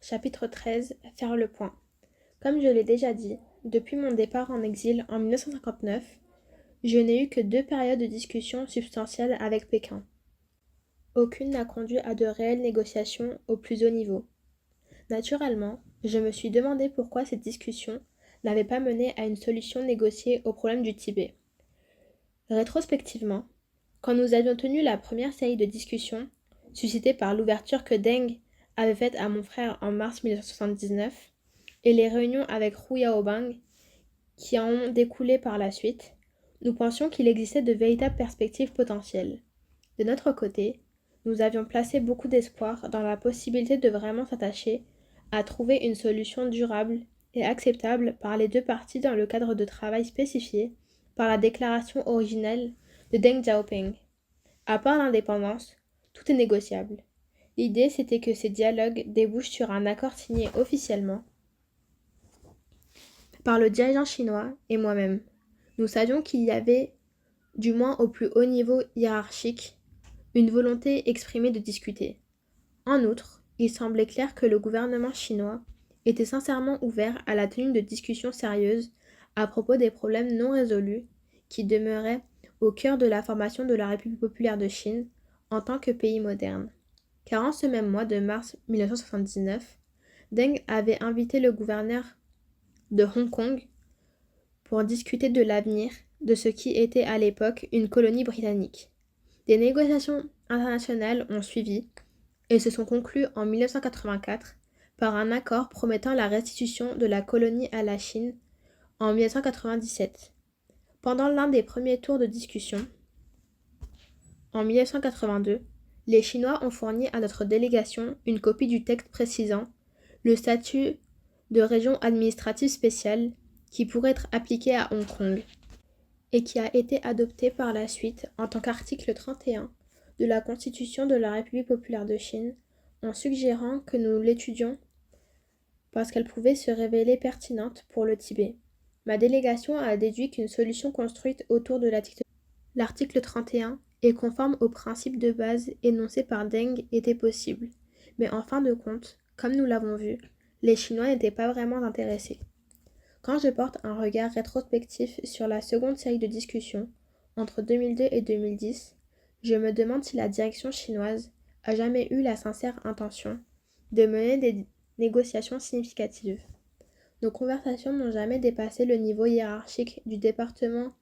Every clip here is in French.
Chapitre 13 Faire le point. Comme je l'ai déjà dit, depuis mon départ en exil en 1959, je n'ai eu que 2 périodes de discussion substantielles avec Pékin. Aucune n'a conduit à de réelles négociations au plus haut niveau. Naturellement, je me suis demandé pourquoi cette discussion n'avait pas mené à une solution négociée au problème du Tibet. Rétrospectivement, quand nous avions tenu la première série de discussions, suscitée par l'ouverture que Deng avait faite à mon frère en mars 1979, et les réunions avec Hu Yaobang qui en ont découlé par la suite, nous pensions qu'il existait de véritables perspectives potentielles. De notre côté, nous avions placé beaucoup d'espoir dans la possibilité de vraiment s'attacher à trouver une solution durable et acceptable par les 2 parties dans le cadre de travail spécifié par la déclaration originelle de Deng Xiaoping. À part l'indépendance, tout est négociable. L'idée, c'était que ces dialogues débouchent sur un accord signé officiellement par le dirigeant chinois et moi-même. Nous savions qu'il y avait, du moins au plus haut niveau hiérarchique, une volonté exprimée de discuter. En outre, il semblait clair que le gouvernement chinois était sincèrement ouvert à la tenue de discussions sérieuses à propos des problèmes non résolus qui demeuraient au cœur de la formation de la République populaire de Chine en tant que pays moderne. Car en ce même mois de mars 1979, Deng avait invité le gouverneur de Hong Kong pour discuter de l'avenir de ce qui était à l'époque une colonie britannique. Des négociations internationales ont suivi et se sont conclues en 1984 par un accord promettant la restitution de la colonie à la Chine en 1997. Pendant l'un des premiers tours de discussion, en 1982, les Chinois ont fourni à notre délégation une copie du texte précisant le statut de région administrative spéciale qui pourrait être appliqué à Hong Kong et qui a été adopté par la suite en tant qu'article 31 de la Constitution de la République populaire de Chine en suggérant que nous l'étudions parce qu'elle pouvait se révéler pertinente pour le Tibet. Ma délégation a déduit qu'une solution construite autour de l'article 31 et conforme aux principes de base énoncés par Deng était possible. Mais en fin de compte, comme nous l'avons vu, les Chinois n'étaient pas vraiment intéressés. Quand je porte un regard rétrospectif sur la seconde série de discussions, entre 2002 et 2010, je me demande si la direction chinoise a jamais eu la sincère intention de mener des négociations significatives. Nos conversations n'ont jamais dépassé le niveau hiérarchique du département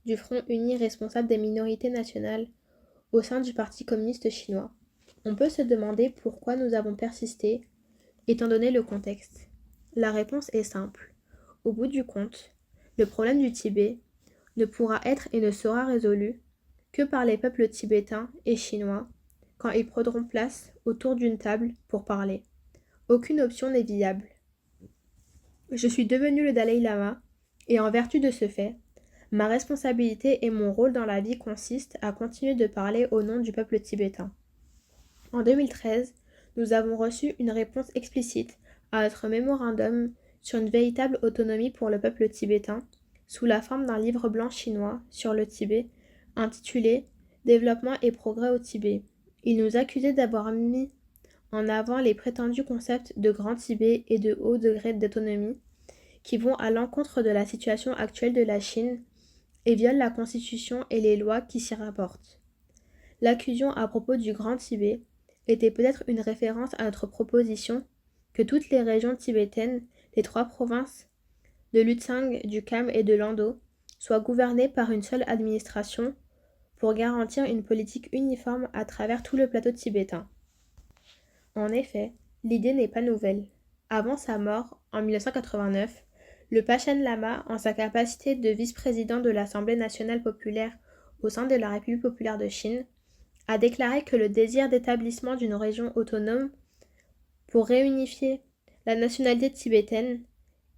du Front uni responsable des minorités nationales au sein du Parti communiste chinois. On peut se demander pourquoi nous avons persisté, étant donné le contexte. La réponse est simple. Au bout du compte, le problème du Tibet ne pourra être et ne sera résolu que par les peuples tibétains et chinois quand ils prendront place autour d'une table pour parler. Aucune option n'est viable. Je suis devenu le Dalai Lama et en vertu de ce fait, ma responsabilité et mon rôle dans la vie consistent à continuer de parler au nom du peuple tibétain. En 2013, nous avons reçu une réponse explicite à notre mémorandum sur une véritable autonomie pour le peuple tibétain, sous la forme d'un livre blanc chinois sur le Tibet, intitulé « Développement et progrès au Tibet ». Il nous accusait d'avoir mis en avant les prétendus concepts de Grand Tibet et de haut degré d'autonomie, qui vont à l'encontre de la situation actuelle de la Chine et violent la Constitution et les lois qui s'y rapportent. L'accusation à propos du Grand Tibet était peut-être une référence à notre proposition que toutes les régions tibétaines des 3 provinces de l'Utsang, du Kham et de l'Ando soient gouvernées par une seule administration pour garantir une politique uniforme à travers tout le plateau tibétain. En effet, l'idée n'est pas nouvelle. Avant sa mort, en 1989, le Panchen Lama, en sa capacité de vice-président de l'Assemblée nationale populaire au sein de la République populaire de Chine, a déclaré que le désir d'établissement d'une région autonome pour réunifier la nationalité tibétaine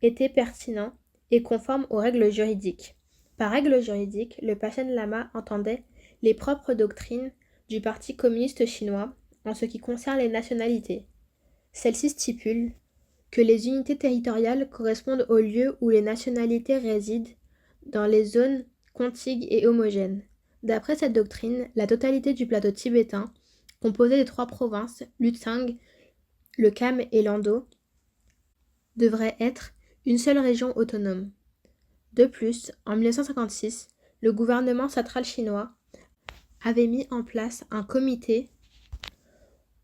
était pertinent et conforme aux règles juridiques. Par règles juridiques, le Panchen Lama entendait les propres doctrines du Parti communiste chinois en ce qui concerne les nationalités. Celles-ci stipulent que les unités territoriales correspondent aux lieux où les nationalités résident dans les zones contiguës et homogènes. D'après cette doctrine, la totalité du plateau tibétain, composé des 3 provinces, l'Utsang, le Kham et l'Ando, devrait être une seule région autonome. De plus, en 1956, le gouvernement central chinois avait mis en place un comité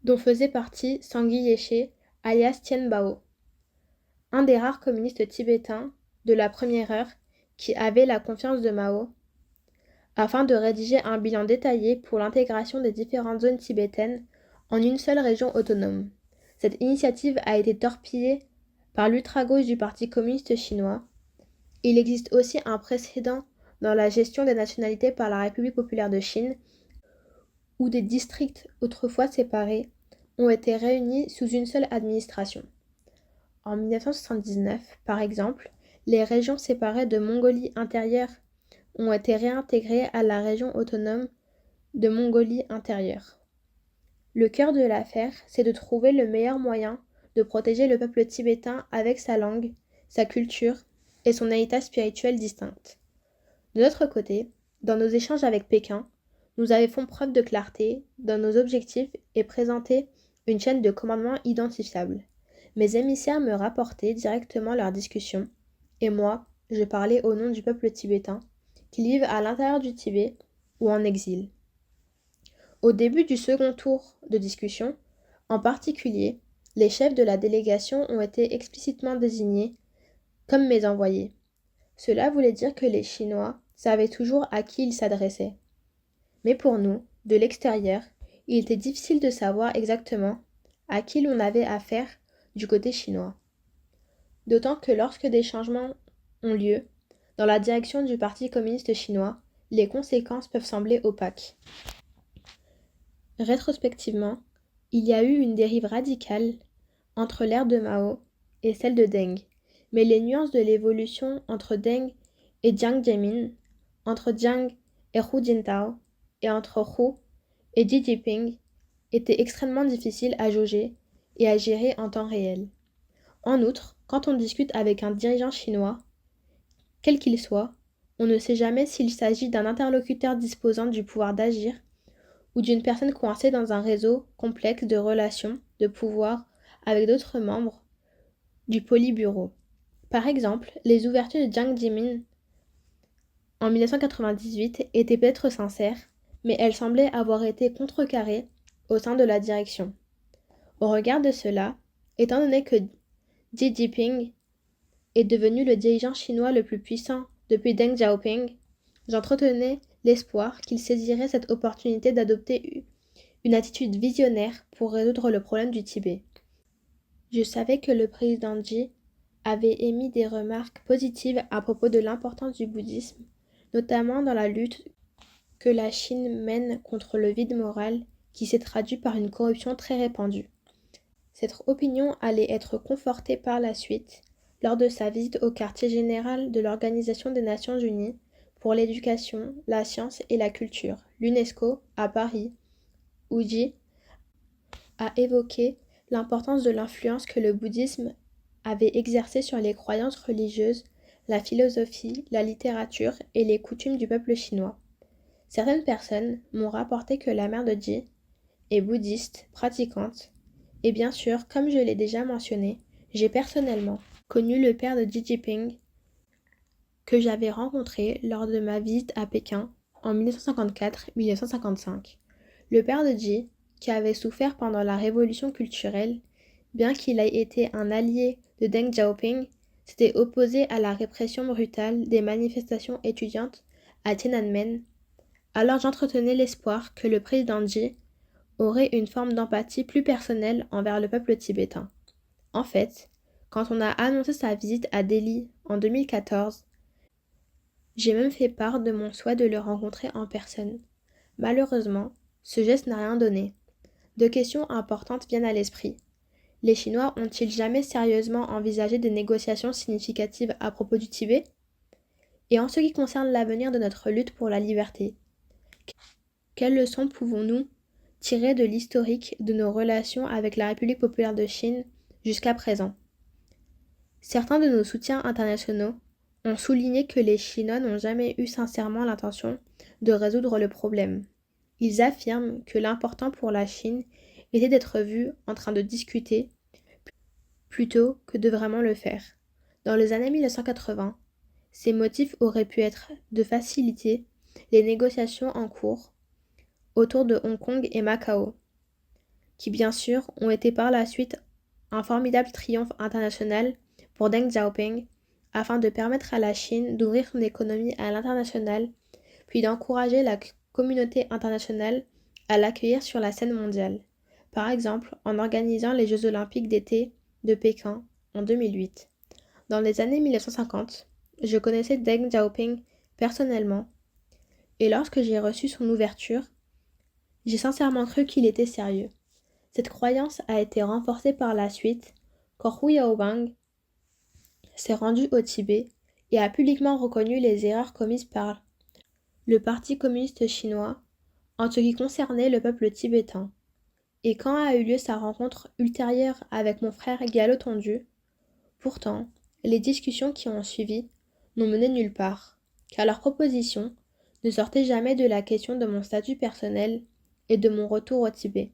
dont faisait partie Sangui Yeshe, alias Tien Bao, un des rares communistes tibétains de la première heure qui avait la confiance de Mao, afin de rédiger un bilan détaillé pour l'intégration des différentes zones tibétaines en une seule région autonome. Cette initiative a été torpillée par l'ultra-gauche du Parti communiste chinois. Il existe aussi un précédent dans la gestion des nationalités par la République populaire de Chine, où des districts autrefois séparés ont été réunis sous une seule administration. En 1979, par exemple, les régions séparées de Mongolie intérieure ont été réintégrées à la région autonome de Mongolie intérieure. Le cœur de l'affaire, c'est de trouver le meilleur moyen de protéger le peuple tibétain avec sa langue, sa culture et son héritage spirituel distinct. De notre côté, dans nos échanges avec Pékin, nous avons fait preuve de clarté dans nos objectifs et présenté une chaîne de commandement identifiable. Mes émissaires me rapportaient directement leurs discussions, et moi, je parlais au nom du peuple tibétain, qui vivent à l'intérieur du Tibet ou en exil. Au début du second tour de discussion, en particulier, les chefs de la délégation ont été explicitement désignés comme mes envoyés. Cela voulait dire que les Chinois savaient toujours à qui ils s'adressaient. Mais pour nous, de l'extérieur, il était difficile de savoir exactement à qui l'on avait affaire du côté chinois. D'autant que lorsque des changements ont lieu dans la direction du Parti communiste chinois, les conséquences peuvent sembler opaques. Rétrospectivement, il y a eu une dérive radicale entre l'ère de Mao et celle de Deng, mais les nuances de l'évolution entre Deng et Jiang Zemin, entre Jiang et Hu Jintao, et entre Hu et Xi Jinping étaient extrêmement difficiles à jauger et à gérer en temps réel. En outre, quand on discute avec un dirigeant chinois, quel qu'il soit, on ne sait jamais s'il s'agit d'un interlocuteur disposant du pouvoir d'agir ou d'une personne coincée dans un réseau complexe de relations de pouvoir avec d'autres membres du Politburo. Par exemple, les ouvertures de Jiang Zemin en 1998 étaient peut-être sincères, mais elles semblaient avoir été contrecarrées au sein de la direction. Au regard de cela, étant donné que Xi Jinping est devenu le dirigeant chinois le plus puissant depuis Deng Xiaoping, j'entretenais l'espoir qu'il saisirait cette opportunité d'adopter une attitude visionnaire pour résoudre le problème du Tibet. Je savais que le président Xi avait émis des remarques positives à propos de l'importance du bouddhisme, notamment dans la lutte que la Chine mène contre le vide moral qui s'est traduit par une corruption très répandue. Cette opinion allait être confortée par la suite lors de sa visite au quartier général de l'Organisation des Nations Unies pour l'éducation, la science et la culture, l'UNESCO, à Paris, où Xi a évoqué l'importance de l'influence que le bouddhisme avait exercée sur les croyances religieuses, la philosophie, la littérature et les coutumes du peuple chinois. Certaines personnes m'ont rapporté que la mère de Xi est bouddhiste, pratiquante, et bien sûr, comme je l'ai déjà mentionné, j'ai personnellement connu le père de Xi Jinping que j'avais rencontré lors de ma visite à Pékin en 1954-1955. Le père de Xi, qui avait souffert pendant la révolution culturelle, bien qu'il ait été un allié de Deng Xiaoping, s'était opposé à la répression brutale des manifestations étudiantes à Tiananmen. Alors j'entretenais l'espoir que le président Xi aurait une forme d'empathie plus personnelle envers le peuple tibétain. En fait, quand on a annoncé sa visite à Delhi en 2014, j'ai même fait part de mon souhait de le rencontrer en personne. Malheureusement, ce geste n'a rien donné. Deux questions importantes viennent à l'esprit. Les Chinois ont-ils jamais sérieusement envisagé des négociations significatives à propos du Tibet? Et en ce qui concerne l'avenir de notre lutte pour la liberté, quelles leçons pouvons-nous tirer de l'historique de nos relations avec la République populaire de Chine jusqu'à présent? Certains de nos soutiens internationaux ont souligné que les Chinois n'ont jamais eu sincèrement l'intention de résoudre le problème. Ils affirment que l'important pour la Chine était d'être vu en train de discuter plutôt que de vraiment le faire. Dans les années 1980, ces motifs auraient pu être de faciliter les négociations en cours autour de Hong Kong et Macao, qui bien sûr ont été par la suite un formidable triomphe international pour Deng Xiaoping afin de permettre à la Chine d'ouvrir son économie à l'international, puis d'encourager la communauté internationale à l'accueillir sur la scène mondiale, par exemple en organisant les Jeux olympiques d'été de Pékin en 2008. Dans les années 1950, je connaissais Deng Xiaoping personnellement, et lorsque j'ai reçu son ouverture, j'ai sincèrement cru qu'il était sérieux. Cette croyance a été renforcée par la suite quand Hu Yaobang s'est rendu au Tibet et a publiquement reconnu les erreurs commises par le Parti communiste chinois en ce qui concernait le peuple tibétain. Et quand a eu lieu sa rencontre ultérieure avec mon frère Galotondu, pourtant, les discussions qui ont suivi n'ont mené nulle part, car leurs propositions ne sortaient jamais de la question de mon statut personnel et de mon retour au Tibet.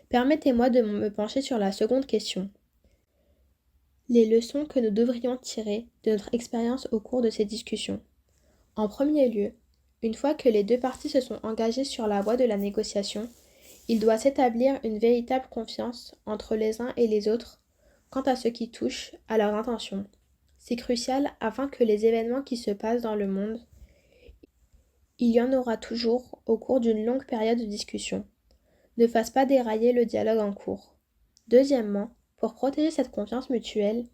Permettez-moi de me pencher sur la seconde question. Les leçons que nous devrions tirer de notre expérience au cours de ces discussions. En premier lieu, une fois que les deux parties se sont engagées sur la voie de la négociation, il doit s'établir une véritable confiance entre les uns et les autres quant à ce qui touche à leurs intentions. C'est crucial afin que les événements qui se passent dans le monde, il y en aura toujours au cours d'une longue période de discussion, ne fassent pas dérailler le dialogue en cours. Deuxièmement, pour protéger cette confiance mutuelle,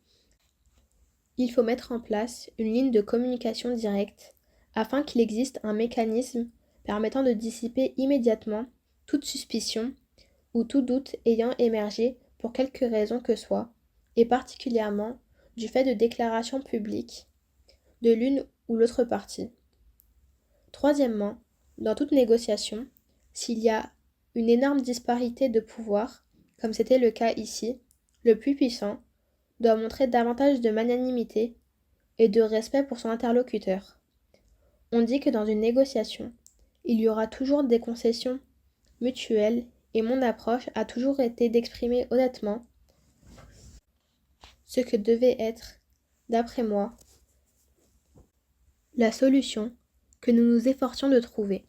il faut mettre en place une ligne de communication directe afin qu'il existe un mécanisme permettant de dissiper immédiatement toute suspicion ou tout doute ayant émergé pour quelque raison que soit, et particulièrement du fait de déclarations publiques de l'une ou l'autre partie. Troisièmement, dans toute négociation, s'il y a une énorme disparité de pouvoir, comme c'était le cas ici, le plus puissant doit montrer davantage de magnanimité et de respect pour son interlocuteur. On dit que dans une négociation, il y aura toujours des concessions mutuelles et mon approche a toujours été d'exprimer honnêtement ce que devait être, d'après moi, la solution que nous nous efforcions de trouver.